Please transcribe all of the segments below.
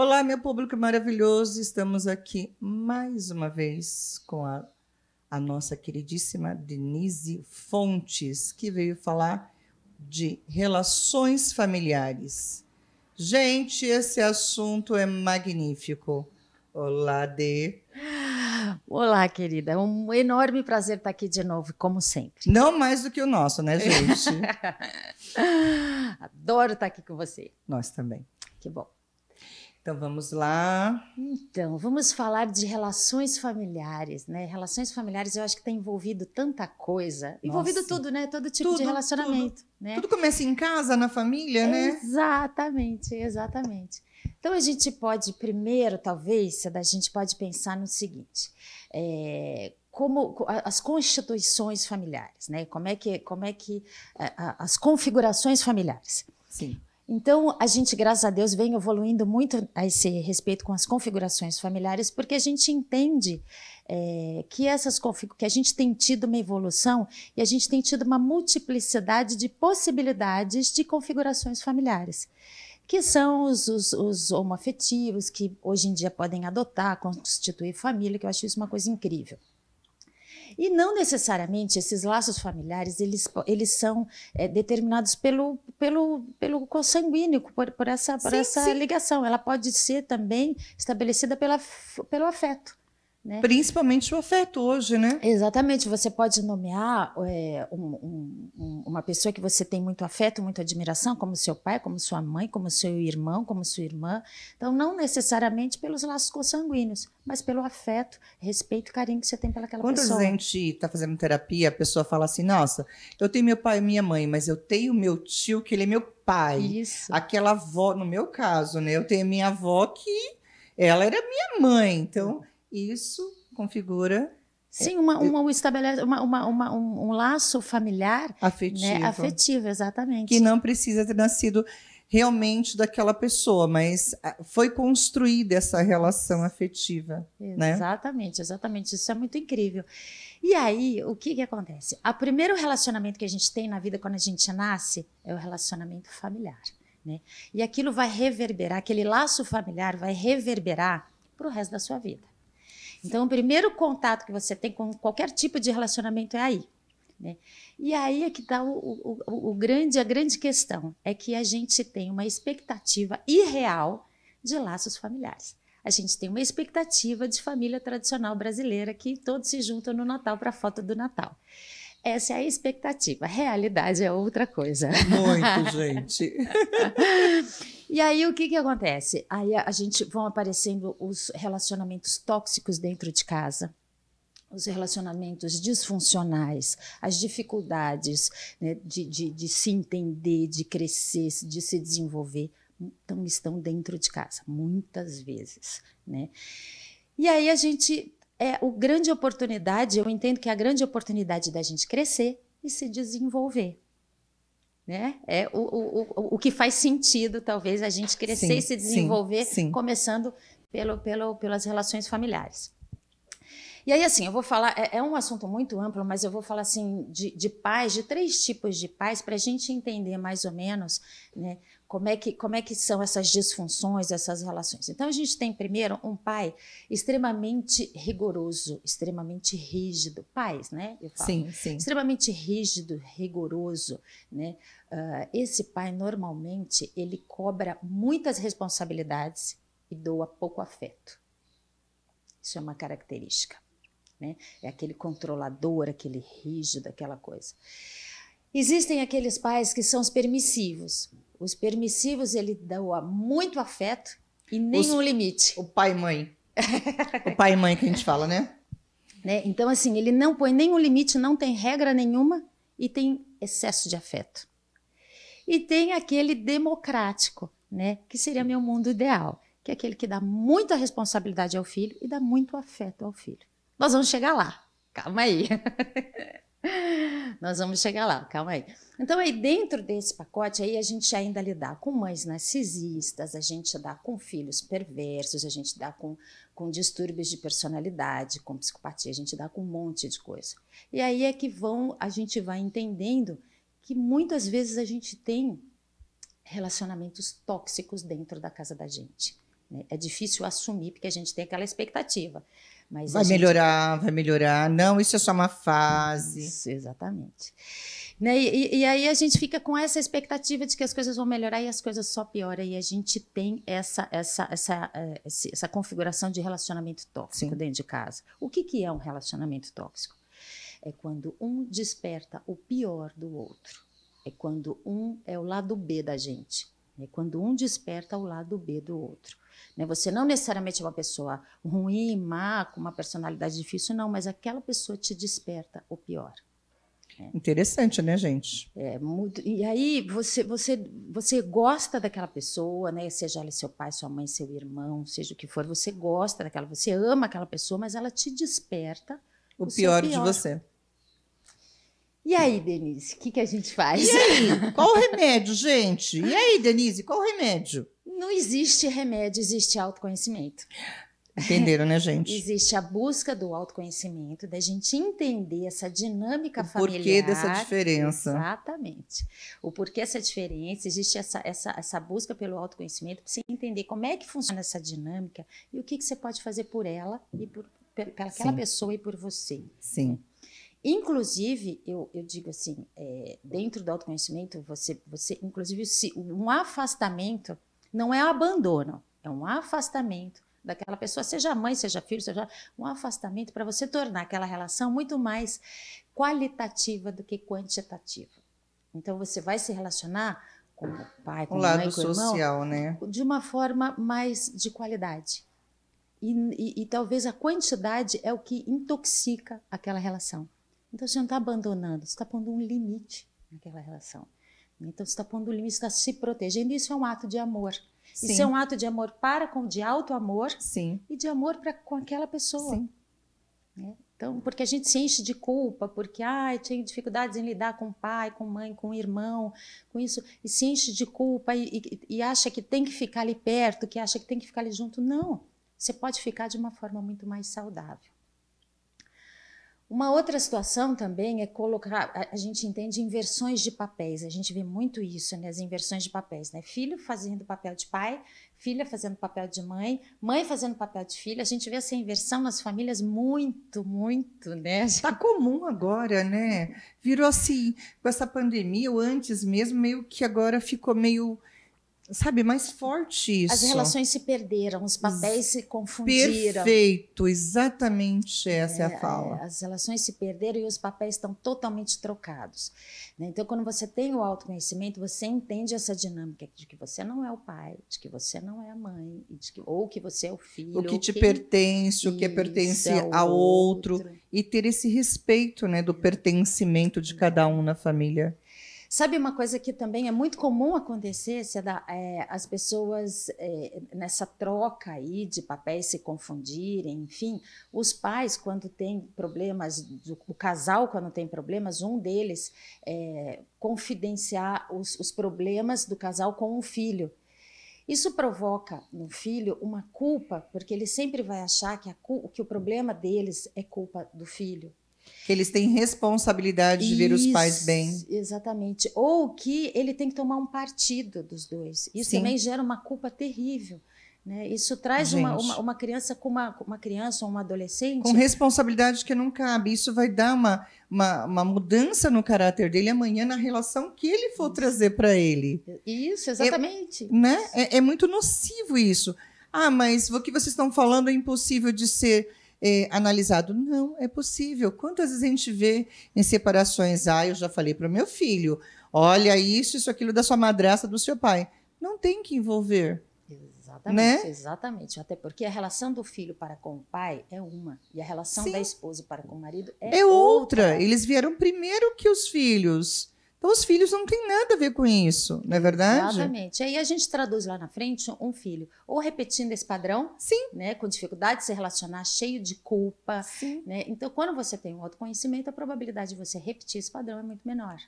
Olá, meu público maravilhoso. Estamos aqui mais uma vez com a nossa queridíssima Denise Fontes, que veio falar de relações familiares. Gente, esse assunto é magnífico. Olá, Dê. Olá, querida. É um enorme prazer estar aqui de novo, como sempre. Não mais do que o nosso, né, gente? Adoro estar aqui com você. Nós também. Que bom. Então vamos lá. Então, vamos falar de relações familiares, né? Relações familiares, eu acho que tem envolvido tanta coisa. Envolvido tudo, né? Todo tipo de relacionamento, né? Tudo começa em casa, na família, né? Exatamente, exatamente. Então, a gente pode, primeiro, talvez, a gente pode pensar no seguinte: como as constituições familiares, né? Como é que as configurações familiares. Sim. Então, a gente, graças a Deus, vem evoluindo muito a esse respeito com as configurações familiares, porque a gente entende que a gente tem tido uma evolução e a gente tem tido uma multiplicidade de possibilidades de configurações familiares, que são os homoafetivos, que hoje em dia podem adotar, constituir família, que eu acho isso uma coisa incrível. E não necessariamente esses laços familiares eles são determinados pelo consanguíneo, por essa Sim. ligação. Ela pode ser também estabelecida pelo afeto. Né? Principalmente o afeto hoje, né? Exatamente, você pode nomear uma pessoa que você tem muito afeto, muita admiração, como seu pai, como sua mãe, como seu irmão, como sua irmã. Então, não necessariamente pelos laços consanguíneos, mas pelo afeto, respeito e carinho que você tem pelaquela pessoa. Quando a gente está fazendo terapia, a pessoa fala assim, nossa, eu tenho meu pai e minha mãe, mas eu tenho meu tio, que ele é meu pai. Isso. Aquela avó, no meu caso, né? Eu tenho minha avó que ela era minha mãe. Então, isso configura... Sim, estabelece um laço familiar afetivo. Né? Afetivo, exatamente. Que não precisa ter nascido realmente daquela pessoa, mas foi construída essa relação afetiva. Exatamente, né? Exatamente. Isso é muito incrível. E aí, o que acontece? O primeiro relacionamento que a gente tem na vida quando a gente nasce é o relacionamento familiar. Né? E aquilo vai reverberar, aquele laço familiar vai reverberar para o resto da sua vida. Então, o primeiro contato que você tem com qualquer tipo de relacionamento é aí. Né? E aí é que está a grande questão, é que a gente tem uma expectativa irreal de laços familiares. A gente tem uma expectativa de família tradicional brasileira que todos se juntam no Natal para a foto do Natal. Essa é a expectativa. A realidade é outra coisa. Muito, gente. E aí, o que acontece? Aí vão aparecendo os relacionamentos tóxicos dentro de casa, os relacionamentos disfuncionais, as dificuldades, né, de se entender, de crescer, de se desenvolver, então estão dentro de casa, muitas vezes. Né? E aí grande oportunidade, eu entendo que é a grande oportunidade da gente crescer e se desenvolver. Né? É o que faz sentido, talvez, a gente crescer e se desenvolver, começando pelas relações familiares. E aí, assim, eu vou falar, é um assunto muito amplo, mas eu vou falar, assim, de pais, de 3 tipos de pais, para a gente entender mais ou menos, né, como é que são essas disfunções, essas relações. Então, a gente tem, primeiro, um pai extremamente rigoroso, extremamente rígido. Pais, né? Eu falo. Sim. Extremamente rígido, rigoroso, né? Esse pai, normalmente, ele cobra muitas responsabilidades e doa pouco afeto. Isso é uma característica. Né? É aquele controlador, aquele rígido, aquela coisa. Existem aqueles pais que são os permissivos. Os permissivos, ele dão muito afeto e nenhum limite. O pai e mãe. O pai e mãe que a gente fala, né? Então, assim, ele não põe nenhum limite, não tem regra nenhuma e tem excesso de afeto. E tem aquele democrático, né? Que seria meu mundo ideal, que é aquele que dá muita responsabilidade ao filho e dá muito afeto ao filho. Nós vamos chegar lá, calma aí. Nós vamos chegar lá, calma aí. Então, aí dentro desse pacote, aí a gente ainda lidar com mães narcisistas, a gente dá com filhos perversos, a gente dá com distúrbios de personalidade, com psicopatia, a gente dá com um monte de coisa. E aí é que a gente vai entendendo que muitas vezes a gente tem relacionamentos tóxicos dentro da casa da gente. né? É difícil assumir, porque a gente tem aquela expectativa. Mas Vai melhorar, vai melhorar. Não, isso é só uma fase. Isso, exatamente. Né? E aí a gente fica com essa expectativa de que as coisas vão melhorar e as coisas só pioram. E a gente tem essa configuração de relacionamento tóxico dentro de casa. O que é um relacionamento tóxico? É quando um desperta o pior do outro. É quando um é o lado B da gente. É quando um desperta o lado B do outro. Você não necessariamente é uma pessoa ruim, má, com uma personalidade difícil, não, mas aquela pessoa te desperta o pior. Interessante, né, gente? E aí você gosta daquela pessoa, né? Seja ela seu pai, sua mãe, seu irmão, seja o que for, você gosta daquela, você ama aquela pessoa, mas ela te desperta o pior de você. E aí, Denise, o que a gente faz? E aí, qual o remédio, gente? E aí, Denise, qual o remédio? Não existe remédio, existe autoconhecimento. Entenderam, né, gente? Existe a busca do autoconhecimento, da gente entender essa dinâmica familiar. O porquê dessa diferença. Exatamente. O porquê essa diferença, existe essa busca pelo autoconhecimento, para você entender como é que funciona essa dinâmica e o que você pode fazer por ela e pelaquela pessoa e por você. Sim. Inclusive, eu digo assim, dentro do autoconhecimento, você inclusive, um afastamento não é abandono, é um afastamento daquela pessoa, seja mãe, seja filho, seja um afastamento para você tornar aquela relação muito mais qualitativa do que quantitativa. Então, você vai se relacionar com o pai, com a mãe, com o irmão, social, né? De uma forma mais de qualidade. E talvez a quantidade é o que intoxica aquela relação. Então, você não está abandonando, você está pondo um limite naquela relação. Então, você está pondo um limite, você está se protegendo. Isso é um ato de amor. Sim. Isso é um ato de amor de auto-amor. Sim. E de amor com aquela pessoa. Sim. Então, porque a gente se enche de culpa, porque tenho dificuldades em lidar com o pai, com a mãe, com o irmão, com isso, e se enche de culpa e acha que tem que ficar ali perto, que acha que tem que ficar ali junto. Não, você pode ficar de uma forma muito mais saudável. Uma outra situação também é colocar, a gente entende inversões de papéis, a gente vê muito isso, né, as inversões de papéis, né? Filho fazendo papel de pai, filha fazendo papel de mãe, mãe fazendo papel de filha, a gente vê essa inversão nas famílias muito, muito, né? Está comum agora, né? Virou assim, com essa pandemia, ou antes mesmo, meio que agora ficou meio... Sabe, mais forte isso. As relações se perderam, os papéis se confundiram. Perfeito, exatamente essa é a fala. As relações se perderam e os papéis estão totalmente trocados. Então, quando você tem o autoconhecimento, você entende essa dinâmica de que você não é o pai, de que você não é a mãe, ou que você é o filho. O que te pertence, o que pertence ao outro. E ter esse respeito, né, do pertencimento de cada um na família. Sabe uma coisa que também é muito comum acontecer, as pessoas nessa troca aí de papéis se confundirem, enfim, os pais quando tem problemas, o casal quando tem problemas, um deles confidenciar os problemas do casal com o filho. Isso provoca no filho uma culpa, porque ele sempre vai achar que o problema deles é culpa do filho. Que eles têm responsabilidade de ver os pais bem. Exatamente. Ou que ele tem que tomar um partido dos dois. Isso também gera uma culpa terrível. Né? Isso traz uma criança com uma criança ou um adolescente... Com responsabilidade que não cabe. Isso vai dar uma mudança no caráter dele amanhã na relação que ele for trazer para ele. Isso, exatamente. Né? É muito nocivo isso. Mas o que vocês estão falando é impossível de ser... analisado. Não, é possível. Quantas vezes a gente vê em separações? Eu já falei para o meu filho, olha isso, aquilo da sua madrasta, do seu pai. Não tem que envolver. Exatamente, né? Exatamente. Até porque a relação do filho para com o pai é uma, e a relação da esposa para com o marido é outra. Eles vieram primeiro que os filhos. Então, os filhos não têm nada a ver com isso, não é verdade? Exatamente. Aí a gente traduz lá na frente um filho, ou repetindo esse padrão, né, com dificuldade de se relacionar, cheio de culpa. Né? Então, quando você tem um autoconhecimento, a probabilidade de você repetir esse padrão é muito menor.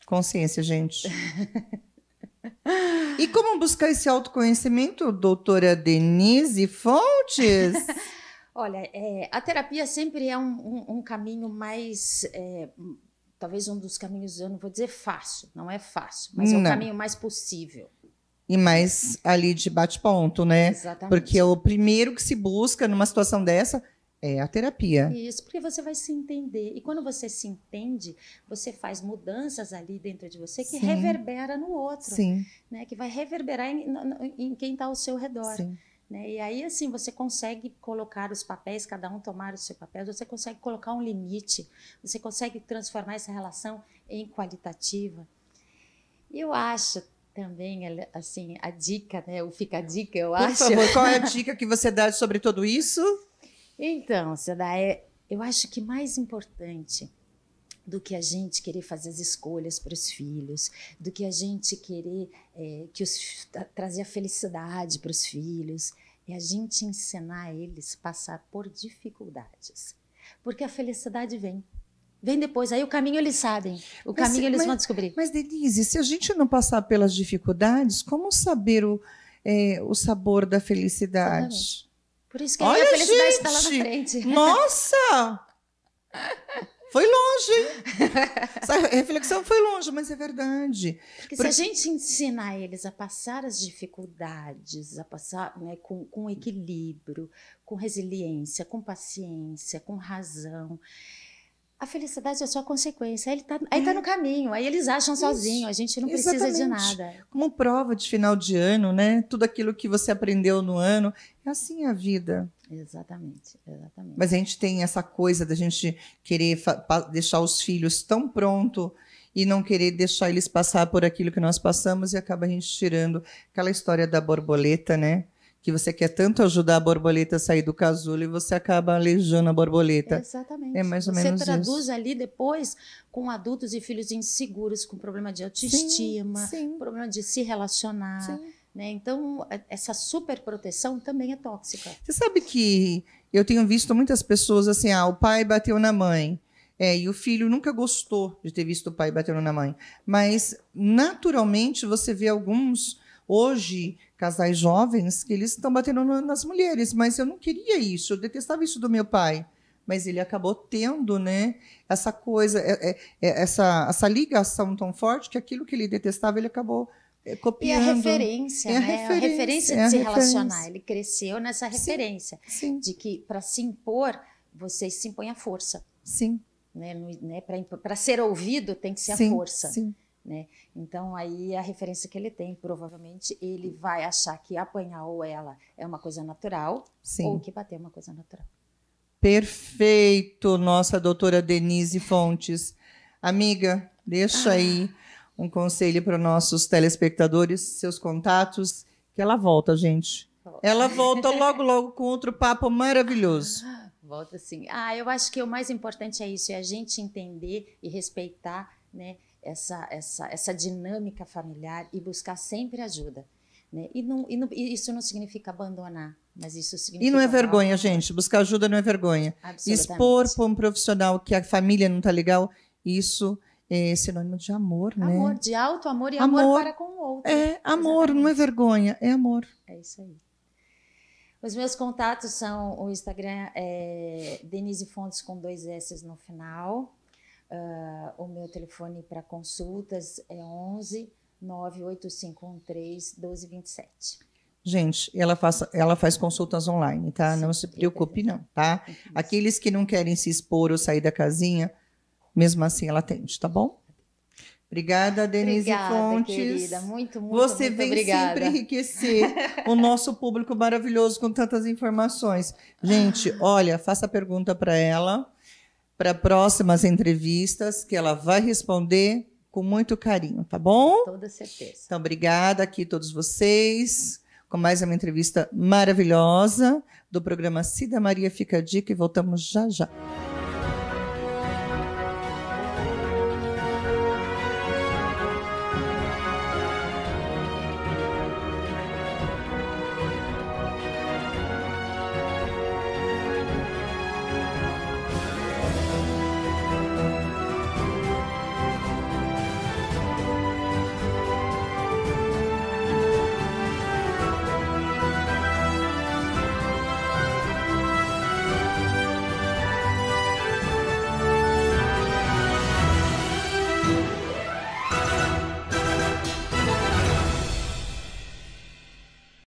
Consciência, gente. E como buscar esse autoconhecimento, doutora Denise Fontes? Olha, a terapia sempre é um caminho mais... talvez um dos caminhos, eu não vou dizer fácil, não é fácil, mas é um caminho mais possível. e mais ali de bate-ponto, né? Exatamente. Porque o primeiro que se busca numa situação dessa é a terapia. Isso, porque você vai se entender. E quando você se entende, você faz mudanças ali dentro de você que Sim. reverbera no outro. Sim. Né? Que vai reverberar em quem está ao seu redor. Sim. Né? E aí, assim, você consegue colocar os papéis, cada um tomar o seu papel, você consegue colocar um limite, você consegue transformar essa relação em qualitativa. E eu acho também, assim, a dica, né? O fica a dica, eu acho. Por favor, qual é a dica que você dá sobre tudo isso? Então, eu acho que mais importante do que a gente querer fazer as escolhas para os filhos, do que a gente querer trazer a felicidade para os filhos, é a gente ensinar eles a passar por dificuldades. Porque a felicidade vem depois, aí o caminho eles sabem, o caminho eles vão descobrir. Mas, Denise, se a gente não passar pelas dificuldades, como saber o sabor da felicidade? Exatamente. Por isso que a felicidade está lá na frente. Nossa! Foi longe. Essa reflexão foi longe, mas é verdade. Porque se a gente ensinar eles a passar as dificuldades, a passar, né, com equilíbrio, com resiliência, com paciência, com razão, a felicidade é só consequência. Aí tá no caminho, aí eles acham sozinhos, a gente não precisa de nada. Como prova de final de ano, né? Tudo aquilo que você aprendeu no ano, é assim a vida. Exatamente. Mas a gente tem essa coisa da gente querer deixar os filhos tão pronto e não querer deixar eles passar por aquilo que nós passamos e acaba a gente tirando aquela história da borboleta, né? Que você quer tanto ajudar a borboleta a sair do casulo e você acaba aleijando a borboleta. Exatamente. É mais ou menos isso. Você traduz isso. Ali depois com adultos e filhos inseguros, com problema de autoestima, sim. problema de se relacionar. Sim. Né? Então, essa superproteção também é tóxica. Você sabe que eu tenho visto muitas pessoas assim, o pai bateu na mãe. E o filho nunca gostou de ter visto o pai batendo na mãe. Mas, naturalmente, você vê alguns, hoje, casais jovens, que eles estão batendo nas mulheres. Mas eu não queria isso, eu detestava isso do meu pai. Mas ele acabou tendo, né, essa coisa, essa ligação tão forte que aquilo que ele detestava, ele acabou copiando. E a referência, né? A referência de se relacionar. Ele cresceu nessa referência. Sim. De que, para se impor, você se impõe à força. Sim. Né? Para ser ouvido, tem que ser a força. Sim. Né? Então, aí a referência que ele tem, provavelmente, ele vai achar que apanhar ou ela é uma coisa natural, ou que bater é uma coisa natural. Perfeito, nossa doutora Denise Fontes. Amiga, deixa aí um conselho para os nossos telespectadores, seus contatos, que ela volta, gente. Ela volta logo, logo com outro papo maravilhoso. Volta sim. Eu acho que o mais importante é isso, é a gente entender e respeitar, né, essa dinâmica familiar e buscar sempre ajuda. Né? E isso não significa abandonar, mas isso significa... E não é vergonha, gente. Buscar ajuda não é vergonha. Expor para um profissional que a família não está legal, isso é sinônimo de amor, né? Amor, de alto amor e amor para com o outro. Amor, exatamente. Não é vergonha, é amor. É isso aí. Os meus contatos são, o Instagram é Denise Fontes com 2 S no final. O meu telefone para consultas é 11 98513 1227. Gente, ela faz consultas online, tá? Sim, não se preocupe, não, tá? Aqueles que não querem se expor ou sair da casinha, mesmo assim ela atende, tá bom? Obrigada, Denise Fontes. Querida. Muito Você vem obrigada. Sempre enriquecer o nosso público maravilhoso com tantas informações. Gente, olha, faça pergunta para ela, para próximas entrevistas, que ela vai responder com muito carinho, tá bom? Com toda certeza. Então, obrigada aqui a todos vocês, com mais uma entrevista maravilhosa do programa Cida Maria Fica a Dica, e voltamos já já.